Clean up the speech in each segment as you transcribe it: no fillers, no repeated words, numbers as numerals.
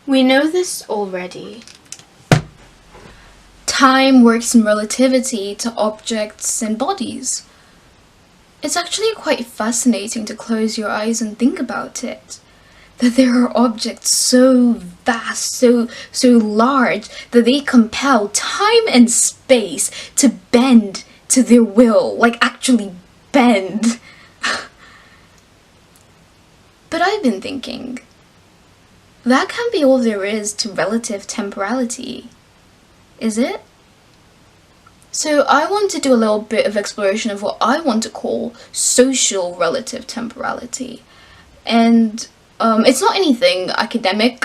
We know this already. Time works in relativity to objects and bodies. It's actually quite fascinating to close your eyes and think about it. That there are objects so vast, so large, that they compel time and space to bend to their will, like actually bend. But I've been thinking, that can't be all there is to relative temporality, is it? So I want to do a little bit of exploration of what I want to call social relative temporality. And it's not anything academic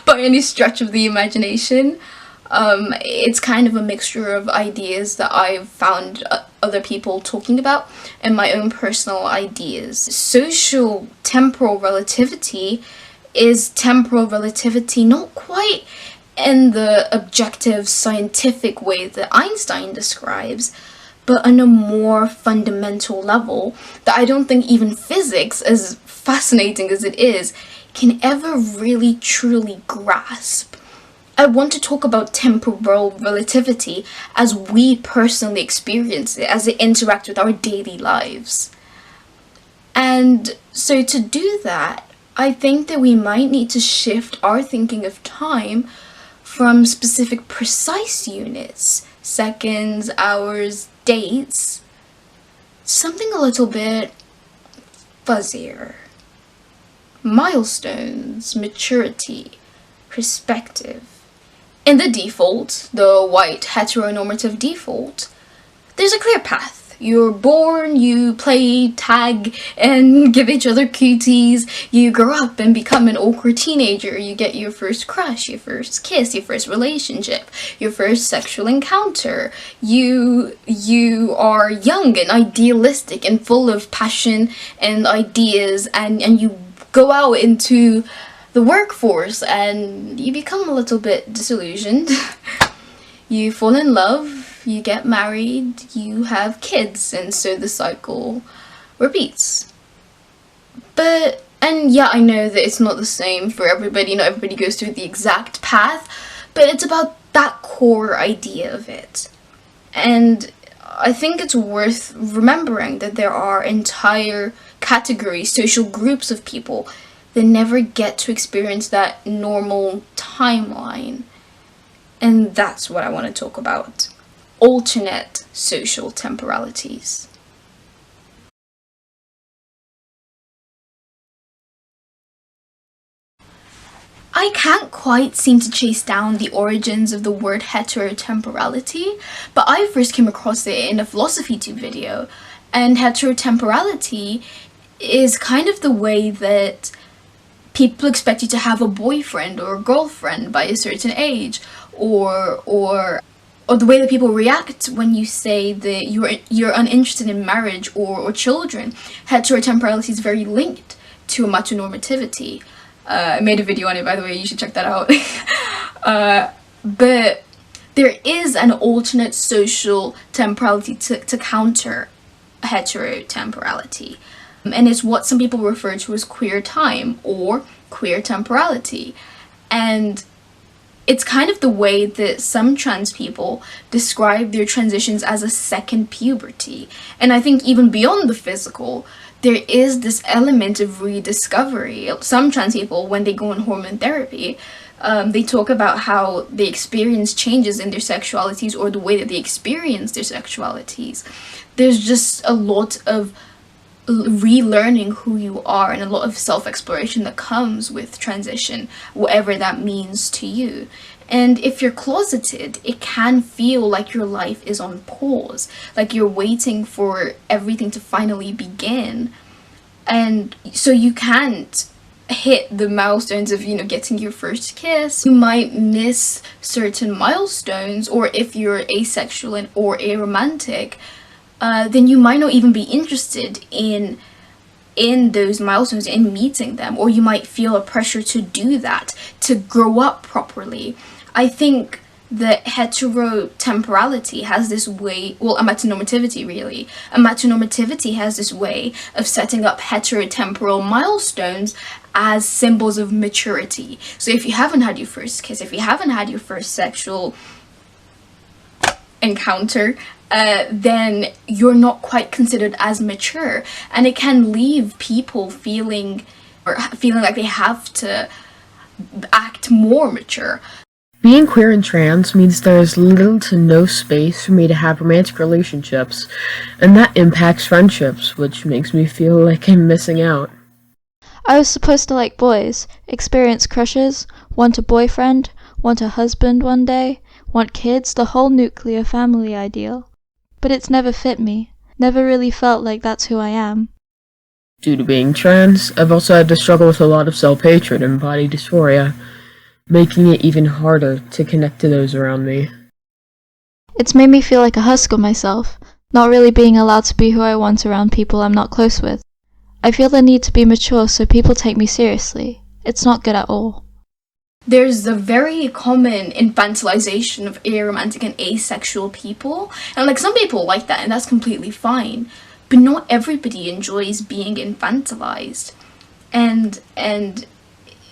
by any stretch of the imagination. It's kind of a mixture of ideas that I've found other people talking about and my own personal ideas. Social temporal relativity is temporal relativity not quite in the objective scientific way that Einstein describes, but on a more fundamental level that I don't think even physics, as fascinating as it is, can ever really truly grasp. I want to talk about temporal relativity as we personally experience it, as it interacts with our daily lives. And so to do that, I think that we might need to shift our thinking of time from specific precise units, seconds, hours, dates, something a little bit fuzzier. Milestones, maturity, perspective. In the default, the white heteronormative default, there's a clear path. You're born, you play tag and give each other cuties, you grow up and become an awkward teenager, you get your first crush, your first kiss, your first relationship, your first sexual encounter, you are young and idealistic and full of passion and ideas, and you go out into the workforce and you become a little bit disillusioned. You fall in love, you get married, you have kids, and so the cycle repeats. And yeah, I know that it's not the same for everybody, not everybody goes through the exact path, but it's about that core idea of it. And I think it's worth remembering that there are entire categories, social groups of people that never get to experience that normal timeline. And that's what I want to talk about. Alternate social temporalities. I can't quite seem to chase down the origins of the word heterotemporality, but I first came across it in a philosophy tube video, and heterotemporality is kind of the way that people expect you to have a boyfriend or a girlfriend by a certain age, or the way that people react when you say that you're uninterested in marriage or children. Heterotemporality is very linked to amatonormativity. I made a video on it, by the way, you should check that out. But there is an alternate social temporality to counter heterotemporality. And it's what some people refer to as queer time or queer temporality. And it's kind of the way that some trans people describe their transitions as a second puberty. And I think even beyond the physical, there is this element of rediscovery. Some trans people, when they go on hormone therapy, they talk about how they experience changes in their sexualities or the way that they experience their sexualities. There's just a lot of relearning who you are and a lot of self-exploration that comes with transition, whatever that means to you. And if you're closeted, it can feel like your life is on pause, like you're waiting for everything to finally begin. And so you can't hit the milestones of, getting your first kiss. You might miss certain milestones, or if you're asexual or aromantic, then you might not even be interested in those milestones, in meeting them, or you might feel a pressure to do that, to grow up properly. I think that heterotemporality has this way, well, amatonormativity really, amatonormativity has this way of setting up heterotemporal milestones as symbols of maturity. So if you haven't had your first kiss, if you haven't had your first sexual encounter, then you're not quite considered as mature, and it can leave people feeling like they have to act more mature. Being queer and trans means there is little to no space for me to have romantic relationships, and that impacts friendships, which makes me feel like I'm missing out. I was supposed to like boys, experience crushes, want a boyfriend, want a husband one day, want kids, the whole nuclear family ideal. But it's never fit me, never really felt like that's who I am. Due to being trans, I've also had to struggle with a lot of self-hatred and body dysphoria, making it even harder to connect to those around me. It's made me feel like a husk of myself, not really being allowed to be who I want around people I'm not close with. I feel the need to be mature so people take me seriously. It's not good at all. There's a very common infantilization of aromantic and asexual people, and like some people like that, and that's completely fine, but not everybody enjoys being infantilized, and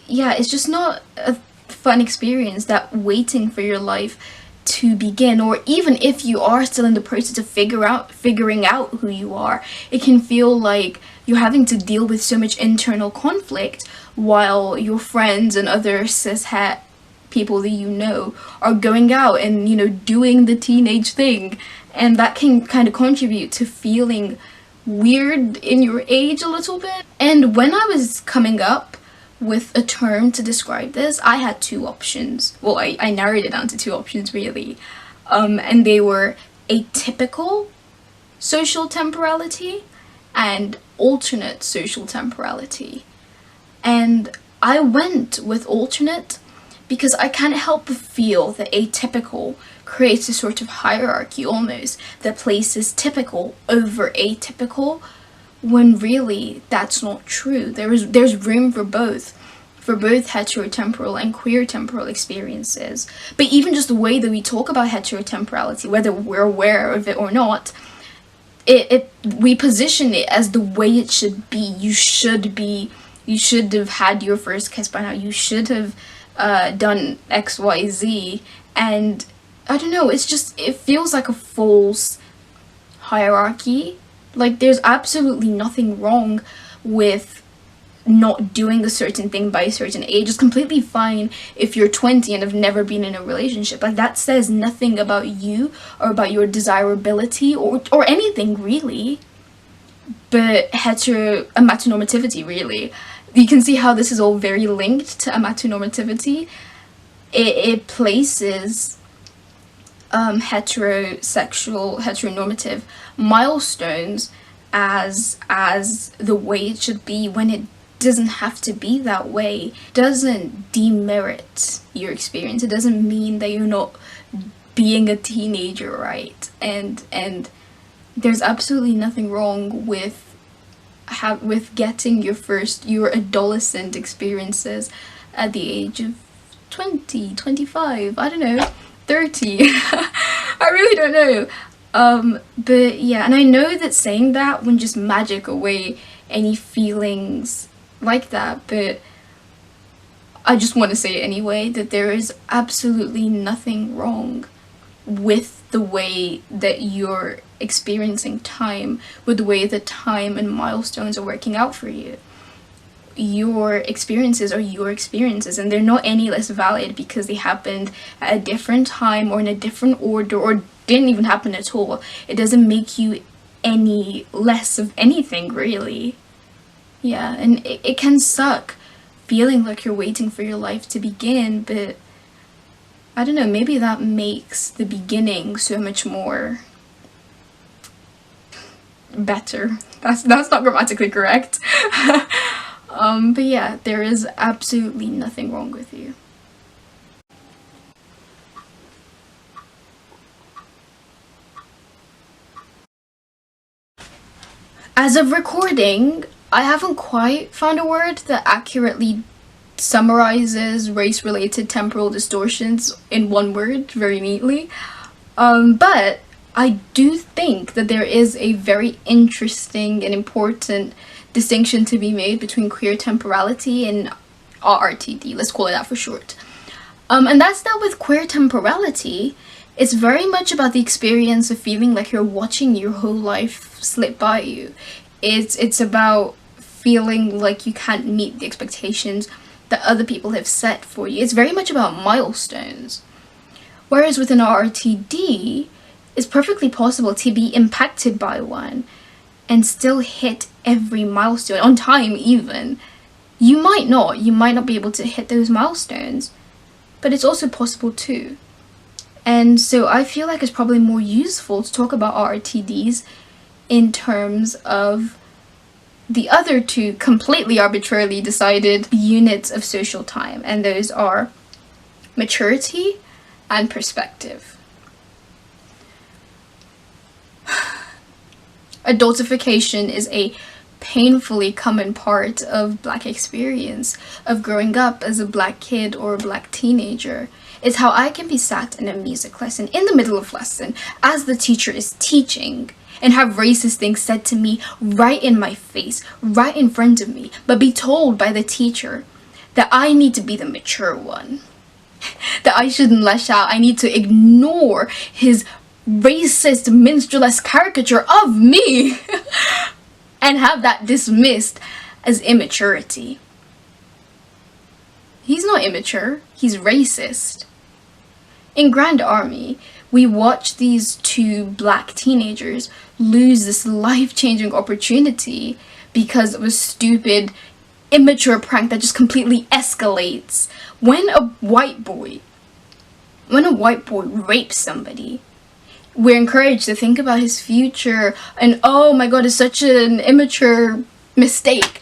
yeah, it's just not a fun experience, that waiting for your life to begin, or even if you are still in the process of figuring out who you are, it can feel like you're having to deal with so much internal conflict while your friends and other cishet people that you know are going out and, you know, doing the teenage thing, and that can kind of contribute to feeling weird in your age a little bit. And when I was coming up with a term to describe this, I had two options. Well, I narrowed it down to two options really, and they were atypical social temporality and alternate social temporality. And I went with alternate because I can't help but feel that atypical creates a sort of hierarchy almost that places typical over atypical, when really that's not true. There's room for both heterotemporal and queer temporal experiences. But even just the way that we talk about heterotemporality, whether we're aware of it or not, we position it as the way it should be. You should have had your first kiss by now. You should have done XYZ, and I don't know, it feels like a false hierarchy. Like, there's absolutely nothing wrong with not doing a certain thing by a certain age. It's completely fine if you're 20 and have never been in a relationship. Like, that says nothing about you or about desirability or anything really. But amatonormativity, really, you can see how this is all very linked to amatonormativity. It places heteronormative milestones as the way it should be, when it doesn't have to be that way. It doesn't demerit your experience. It doesn't mean that you're not being a teenager, right? And there's absolutely nothing wrong with getting your adolescent experiences at the age of 20, 25, I don't know, 30. I really don't know. But yeah, and I know that saying that wouldn't just magic away any feelings like that, but I just want to say it anyway, that there is absolutely nothing wrong with the way that you're experiencing time, with the way that time and milestones are working out for you. Your experiences are your experiences, and they're not any less valid because they happened at a different time or in a different order, or didn't even happen at all. It doesn't make you any less of anything, really. Yeah, and it can suck feeling like you're waiting for your life to begin, but I don't know, maybe that makes the beginning so much more better. That's not grammatically correct. But yeah, there is absolutely nothing wrong with you. As of recording, I haven't quite found a word that accurately summarizes race-related temporal distortions in one word very neatly. But I do think that there is a very interesting and important distinction to be made between queer temporality and RRTD, let's call it that for short. And that's that with queer temporality, it's very much about the experience of feeling like you're watching your whole life slip by you. It's about feeling like you can't meet the expectations that other people have set for you. It's very much about milestones. Whereas with an RRTD, it's perfectly possible to be impacted by one and still hit every milestone, on time even. You might not be able to hit those milestones, but it's also possible too. And so I feel like it's probably more useful to talk about RRTDs in terms of the other two completely arbitrarily decided units of social time, and those are maturity and perspective. Adultification is a painfully common part of Black experience, of growing up as a Black kid or a Black teenager. It's how I can be sat in a music lesson, in the middle of lesson, as the teacher is teaching, and have racist things said to me right in my face, right in front of me, but be told by the teacher that I need to be the mature one, that I shouldn't lash out, I need to ignore his racist minstrelesque caricature of me and have that dismissed as immaturity. He's not immature, he's racist. In Grand Army, we watch these two Black teenagers lose this life-changing opportunity because of a stupid, immature prank that just completely escalates. When a white boy rapes somebody, we're encouraged to think about his future and, oh my god, it's such an immature mistake.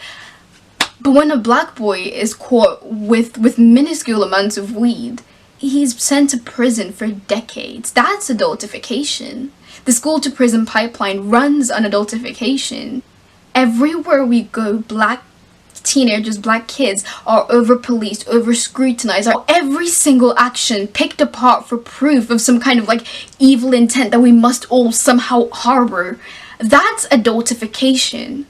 But when a Black boy is caught with minuscule amounts of weed, he's sent to prison for decades. That's adultification. The school to prison pipeline runs on adultification. Everywhere we go, Black teenagers, Black kids are over-policed, over-scrutinized. Every single action picked apart for proof of some kind of like evil intent that we must all somehow harbor. That's adultification.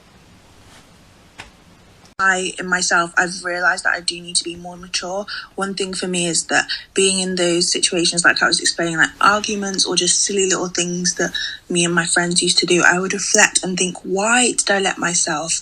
In myself, I've realised that I do need to be more mature. One thing for me is that being in those situations, like I was explaining, like arguments or just silly little things that me and my friends used to do, I would reflect and think, why did I let myself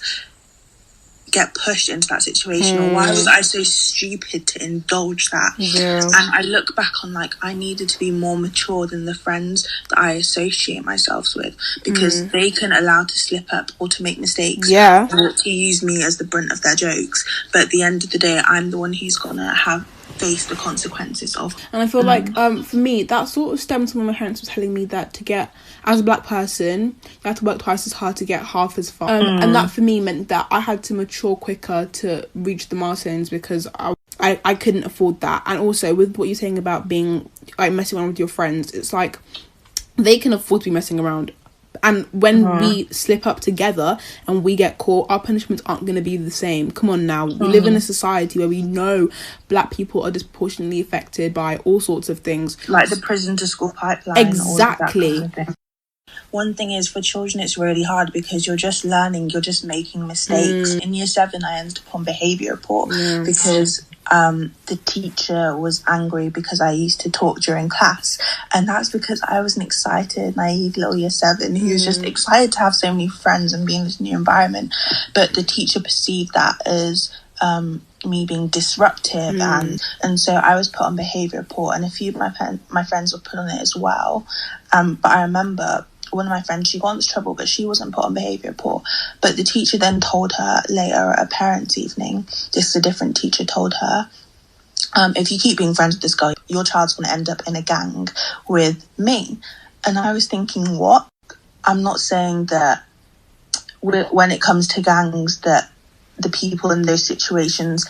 get pushed into that situation, or why was I so stupid to indulge that? And I look back on like I needed to be more mature than the friends that I associate myself with, because they can allow to slip up or to make mistakes, or to use me as the brunt of their jokes, but at the end of the day I'm the one who's gonna have face the consequences of. And I feel like for me that sort of stemmed from when my parents were telling me that to get, as a Black person, you have to work twice as hard to get half as far, and that for me meant that I had to mature quicker to reach the milestones, because I couldn't afford that. And also with what you're saying about being like messing around with your friends, it's like they can afford to be messing around, and when we slip up together and we get caught, our punishments aren't going to be the same. Come on now, we live in a society where we know Black people are disproportionately affected by all sorts of things, like the prison to school pipeline. Exactly. All of that kind of thing. One thing is, for children it's really hard because you're just learning, you're just making mistakes. In year 7 I ended up on behaviour report because the teacher was angry because I used to talk during class, and that's because I was an excited, naive little year 7 who was just excited to have so many friends and be in this new environment. But the teacher perceived that as me being disruptive, and so I was put on behaviour report, and a few of my friends were put on it as well. But I remember one of my friends, she got into trouble, but she wasn't put on behaviour report. But the teacher then told her later at a parents' evening, this is a different teacher, told her, if you keep being friends with this girl, your child's going to end up in a gang with me. And I was thinking, what? I'm not saying that when it comes to gangs that the people in those situations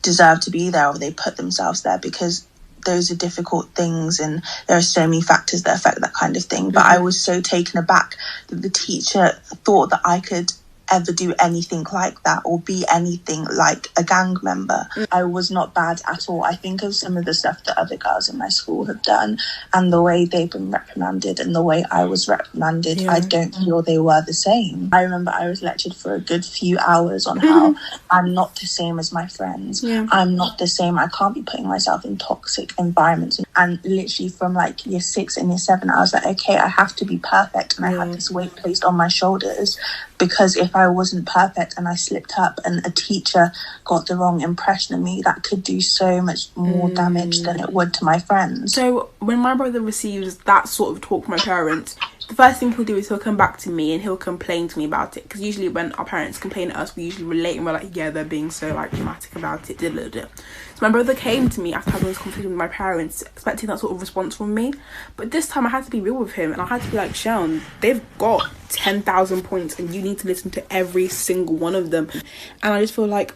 deserve to be there or they put themselves there, because those are difficult things and there are so many factors that affect that kind of thing. But I was so taken aback that the teacher thought that I could ever do anything like that or be anything like a gang member. I was not bad at all. I think of some of the stuff that other girls in my school have done and the way they've been reprimanded and the way I was reprimanded, I don't feel they were the same. I remember I was lectured for a good few hours on how I'm not the same as my friends. I'm not the same. I can't be putting myself in toxic environments. And literally from like year 6 and year 7, I was like, okay, I have to be perfect. And I had this weight placed on my shoulders because if I wasn't perfect and I slipped up and a teacher got the wrong impression of me, that could do so much more damage than it would to my friends. So when my brother receives that sort of talk from my parents, the first thing he'll do is he'll come back to me and he'll complain to me about it, because usually when our parents complain at us, we usually relate and we're like, yeah, they're being so like dramatic about it. So my brother came to me after having this conversation with my parents expecting that sort of response from me, but this time I had to be real with him and I had to be like, Shaun, they've got 10,000 points and you need to listen to every single one of them. And I just feel like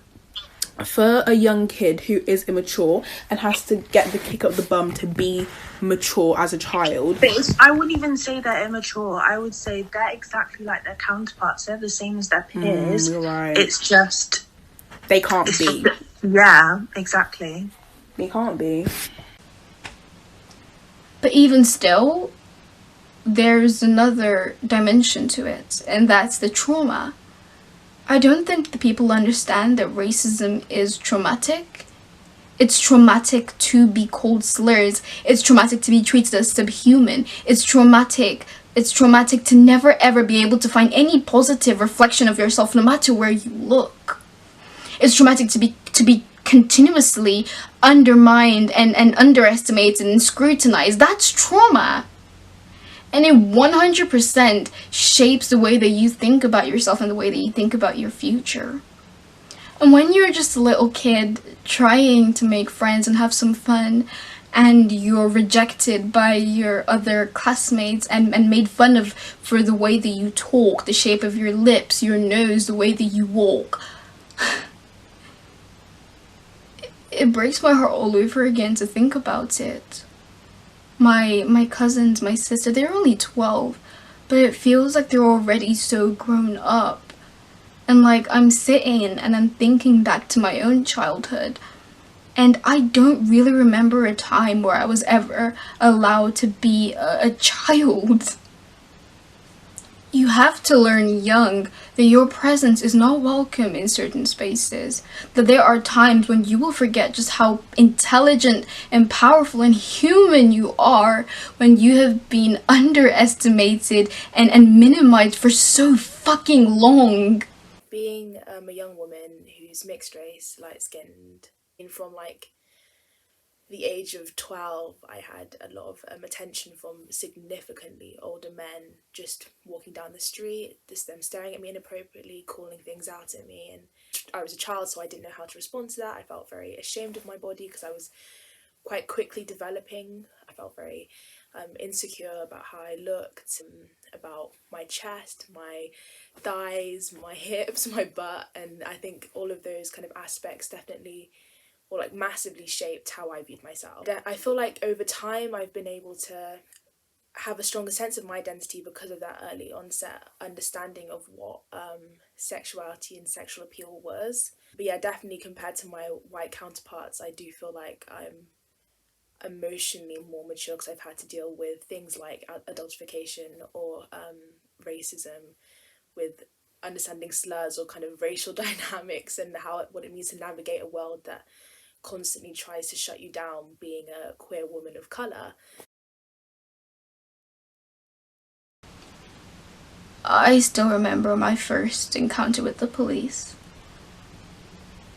for a young kid who is immature and has to get the kick up the bum to be mature as a child, I wouldn't even say they're immature. I would say they're exactly like their counterparts. They're the same as their peers. You're right. It's just they can't be. Yeah, exactly. They can't be. But even still, there's another dimension to it, and that's the trauma. I don't think the people understand that racism is traumatic. It's traumatic to be called slurs. It's traumatic to be treated as subhuman. It's traumatic to never ever be able to find any positive reflection of yourself no matter where you look. It's traumatic to be continuously undermined and underestimated and scrutinized. That's trauma. And it 100% shapes the way that you think about yourself and the way that you think about your future. And when you're just a little kid trying to make friends and have some fun, and you're rejected by your other classmates and made fun of for the way that you talk, the shape of your lips, your nose, the way that you walk, it breaks my heart all over again to think about it. My cousins, my sister, they're only 12, but it feels like they're already so grown up. And like I'm sitting and I'm thinking back to my own childhood, and I don't really remember a time where I was ever allowed to be a child. You have to learn young that your presence is not welcome in certain spaces, that there are times when you will forget just how intelligent and powerful and human you are when you have been underestimated and minimized for so fucking long. Being a young woman who's mixed race, light-skinned, from like the age of 12, I had a lot of attention from significantly older men just walking down the street, just them staring at me inappropriately, calling things out at me. And I was a child, so I didn't know how to respond to that. I felt very ashamed of my body because I was quite quickly developing. I felt very insecure about how I looked, about my chest, my thighs, my hips, my butt, and I think all of those kind of aspects definitely or like massively shaped how I viewed myself. I feel like over time I've been able to have a stronger sense of my identity because of that early onset understanding of what sexuality and sexual appeal was. But yeah, definitely compared to my white counterparts, I do feel like I'm emotionally more mature because I've had to deal with things like adultification or racism, with understanding slurs or kind of racial dynamics and what it means to navigate a world that constantly tries to shut you down being a queer woman of colour. I still remember my first encounter with the police.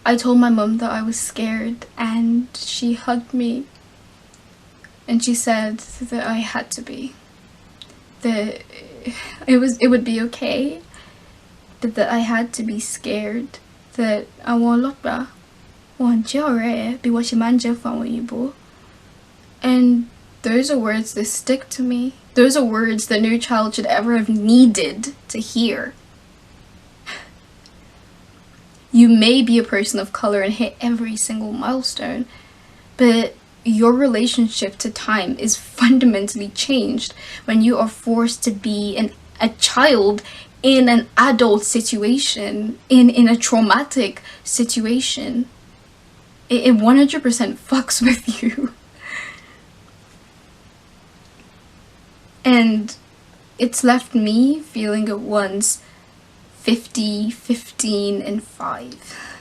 I told my mum that I was scared and she hugged me and she said that I had to be. That it would be okay. That I had to be scared. That I won't look back. And those are words that stick to me. Those are words that no child should ever have needed to hear. You may be a person of color and hit every single milestone, but your relationship to time is fundamentally changed when you are forced to be a child in an adult situation, in a traumatic situation, it 100% fucks with you. And it's left me feeling at once 50, 15, and 5.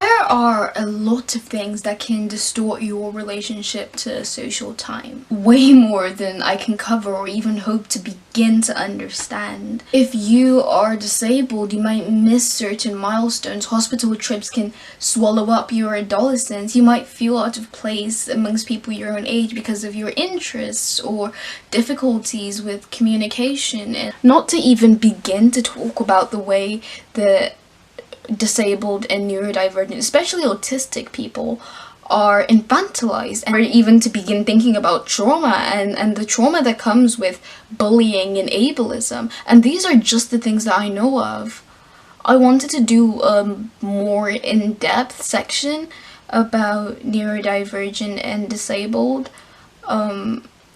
There are a lot of things that can distort your relationship to social time. Way more than I can cover or even hope to begin to understand. If you are disabled, you might miss certain milestones. Hospital trips can swallow up your adolescence. You might feel out of place amongst people your own age because of your interests or difficulties with communication. And not to even begin to talk about the way that disabled and neurodivergent, especially autistic people, are infantilized, or even to begin thinking about trauma and the trauma that comes with bullying and ableism. And these are just the things that I know of. I wanted to do a more in-depth section about neurodivergent and disabled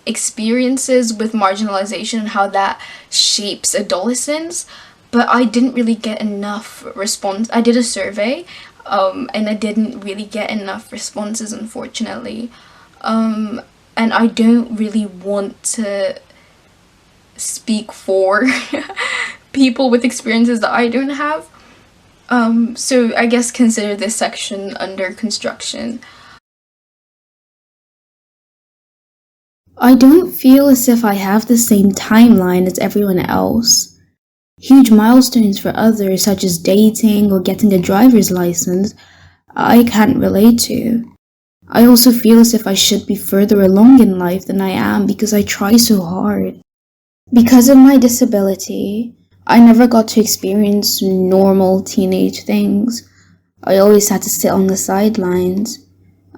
experiences with marginalization and how that shapes adolescence. But I didn't really get enough response. I did a survey, and I didn't really get enough responses, unfortunately. And I don't really want to speak for people with experiences that I don't have. So I guess consider this section under construction. I don't feel as if I have the same timeline as everyone else. Huge milestones for others, such as dating or getting a driver's license, I can't relate to. I also feel as if I should be further along in life than I am because I try so hard. Because of my disability, I never got to experience normal teenage things. I always had to sit on the sidelines.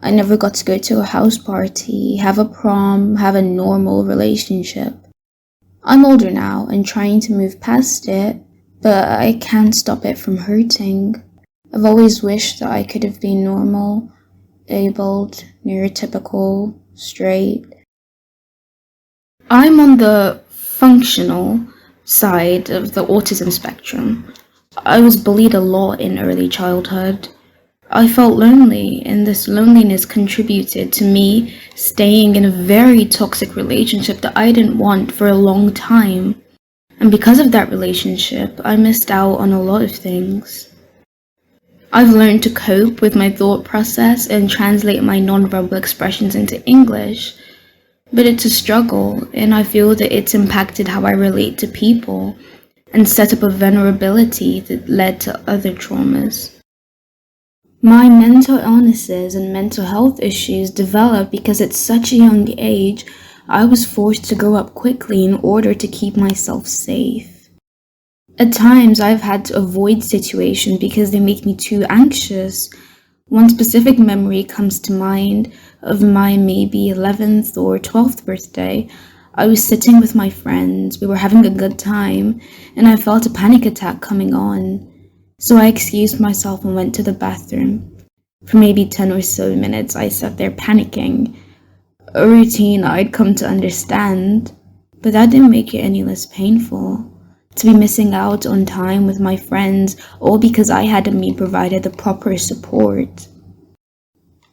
I never got to go to a house party, have a prom, have a normal relationship. I'm older now and trying to move past it, but I can't stop it from hurting. I've always wished that I could have been normal, abled, neurotypical, straight. I'm on the functional side of the autism spectrum. I was bullied a lot in early childhood. I felt lonely, and this loneliness contributed to me staying in a very toxic relationship that I didn't want for a long time. And because of that relationship, I missed out on a lot of things. I've learned to cope with my thought process and translate my nonverbal expressions into English, but it's a struggle, and I feel that it's impacted how I relate to people and set up a vulnerability that led to other traumas. My mental illnesses and mental health issues developed because at such a young age, I was forced to grow up quickly in order to keep myself safe. At times, I've had to avoid situations because they make me too anxious. One specific memory comes to mind of my maybe 11th or 12th birthday. I was sitting with my friends, we were having a good time, and I felt a panic attack coming on. So I excused myself and went to the bathroom. For maybe 10 or so minutes, I sat there panicking. A routine I'd come to understand, but that didn't make it any less painful. To be missing out on time with my friends, all because I hadn't been provided the proper support.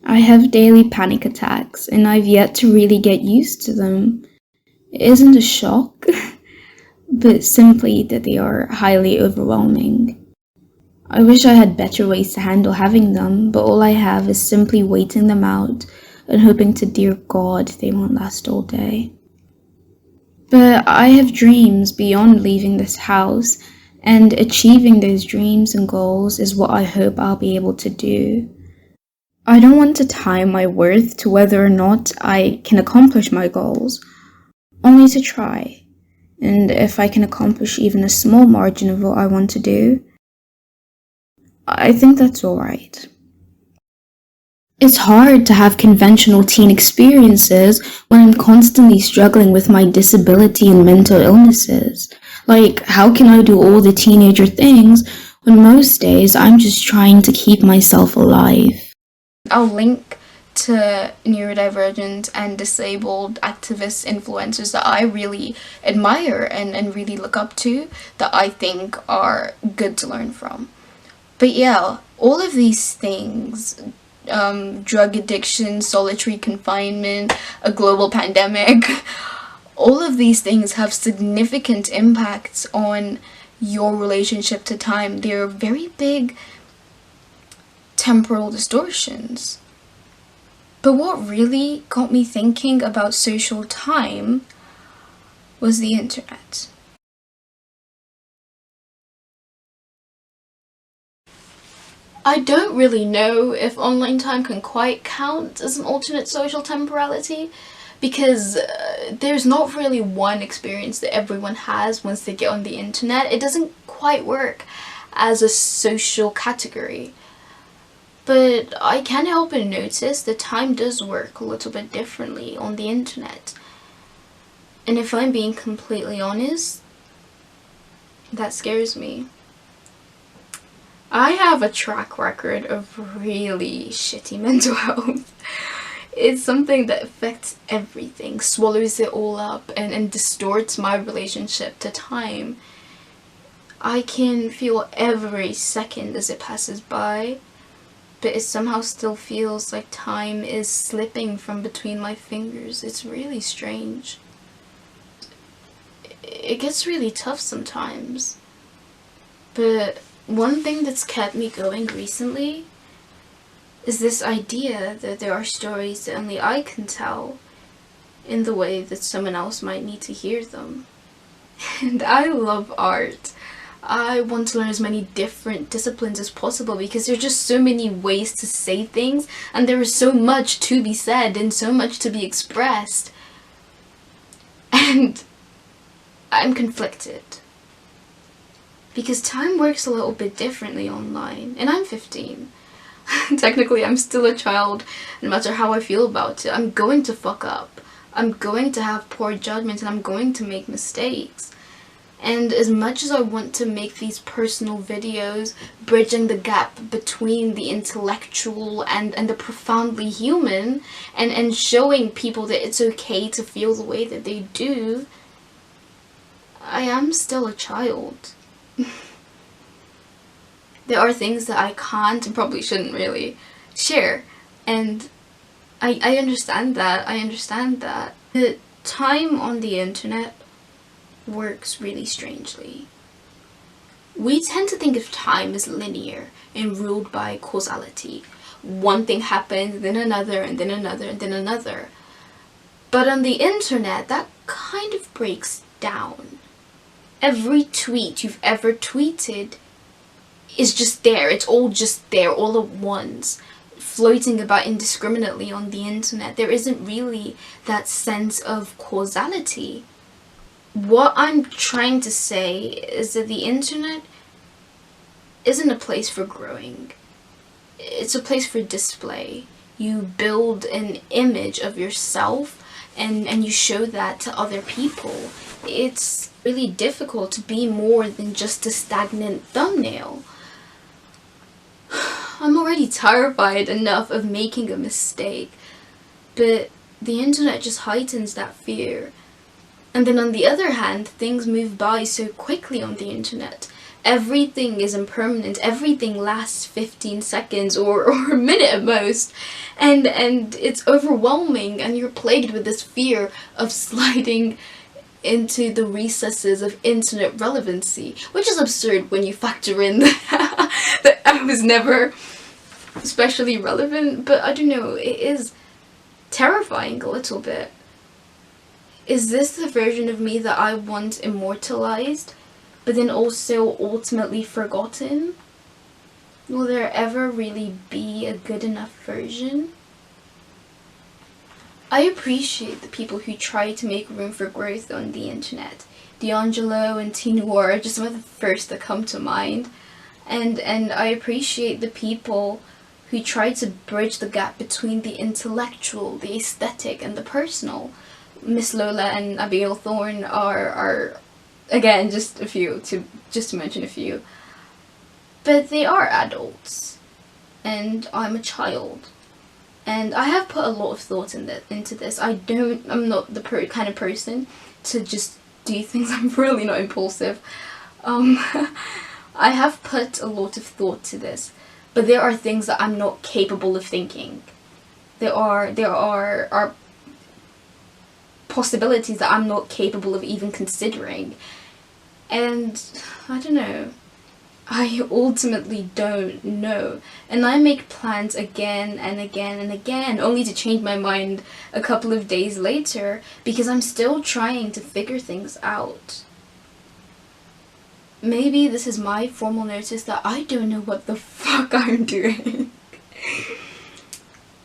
I have daily panic attacks, and I've yet to really get used to them. It isn't a shock, but simply that they are highly overwhelming. I wish I had better ways to handle having them, but all I have is simply waiting them out and hoping to dear God they won't last all day. But I have dreams beyond leaving this house, and achieving those dreams and goals is what I hope I'll be able to do. I don't want to tie my worth to whether or not I can accomplish my goals, only to try. And if I can accomplish even a small margin of what I want to do, I think that's alright. It's hard to have conventional teen experiences when I'm constantly struggling with my disability and mental illnesses. Like, how can I do all the teenager things when most days I'm just trying to keep myself alive? I'll link to neurodivergent and disabled activist influencers that I really admire and really look up to, that I think are good to learn from. But yeah, all of these things, drug addiction, solitary confinement, a global pandemic, all of these things have significant impacts on your relationship to time. They're very big temporal distortions. But what really got me thinking about social time was the internet. I don't really know if online time can quite count as an alternate social temporality, because there's not really one experience that everyone has once they get on the internet. It doesn't quite work as a social category. But I can't help but notice that time does work a little bit differently on the internet. And if I'm being completely honest, that scares me. I have a track record of really shitty mental health. It's something that affects everything, swallows it all up, and distorts my relationship to time. I can feel every second as it passes by, but it somehow still feels like time is slipping from between my fingers. It's really strange. It gets really tough sometimes. But one thing that's kept me going recently is this idea that there are stories that only I can tell in the way that someone else might need to hear them. And I love art. I want to learn as many different disciplines as possible because there are just so many ways to say things, and there is so much to be said and so much to be expressed. And I'm conflicted. Because time works a little bit differently online, and I'm 15. Technically, I'm still a child, no matter how I feel about it. I'm going to fuck up. I'm going to have poor judgment, and I'm going to make mistakes. And as much as I want to make these personal videos bridging the gap between the intellectual and the profoundly human, and showing people that it's okay to feel the way that they do, I am still a child. There are things that I can't and probably shouldn't really share, and I understand that. The time on the internet works really strangely. We tend to think of time as linear and ruled by causality. One thing happens, then another, and then another, and then another. But on the internet, that kind of breaks down. Every tweet you've ever tweeted is just there. It's all just there, all at once, floating about indiscriminately on the internet. There isn't really that sense of causality. What I'm trying to say is that the internet isn't a place for growing. It's a place for display. You build an image of yourself and you show that to other people. It's really difficult to be more than just a stagnant thumbnail. I'm already terrified enough of making a mistake, but the internet just heightens that fear. And then on the other hand, things move by so quickly on the internet. Everything is impermanent. Everything lasts 15 seconds or a minute at most. And it's overwhelming, and you're plagued with this fear of sliding into the recesses of internet relevancy, which is absurd when you factor in that I was never especially relevant. But I don't know, it is terrifying a little bit. Is this the version of me that I want immortalized, but then also ultimately forgotten? Will there ever really be a good enough version? I appreciate the people who try to make room for growth on the internet. D'Angelo and T-Noir are just some of the first that come to mind. And I appreciate the people who try to bridge the gap between the intellectual, the aesthetic, and the personal. Miss Lola and Abigail Thorne are again, just to mention a few. But they are adults, and I'm a child. And I have put a lot of thought into this. I'm not the kind of person to just do things. I'm really not impulsive. I have put a lot of thought to this, but there are things that I'm not capable of thinking. There are possibilities that I'm not capable of even considering. And I don't know. I ultimately don't know. And I make plans again and again and again, only to change my mind a couple of days later, because I'm still trying to figure things out. Maybe this is my formal notice that I don't know what the fuck I'm doing.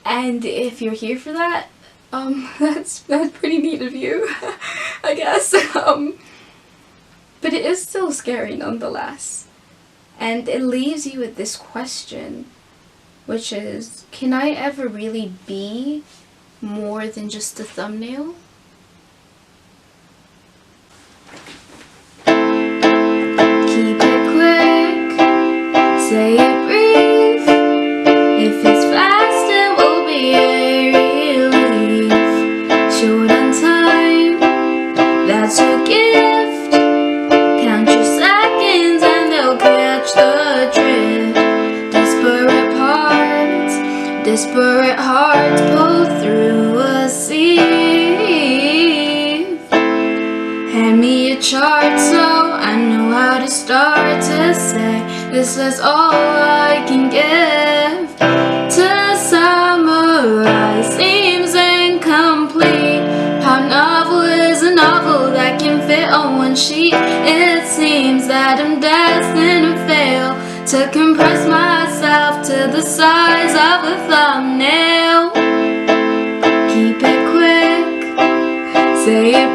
And if you're here for that, that's pretty neat of you, I guess. But it is still scary nonetheless. And it leaves you with this question, which is, can I ever really be more than just a thumbnail? Keep it quick, say it brief. If it's fast, it will be a relief. Short on time, that's your gift. Count your seconds and they'll catch the drift. Disparate hearts pull through a sieve. Hand me a chart so I know how to start to say, this is all I can give. To summarize seems incomplete. How novel is a novel that can fit on one sheet? It seems that I'm destined to fail, to compress myself to the size of a thumbnail. Keep it quick, say it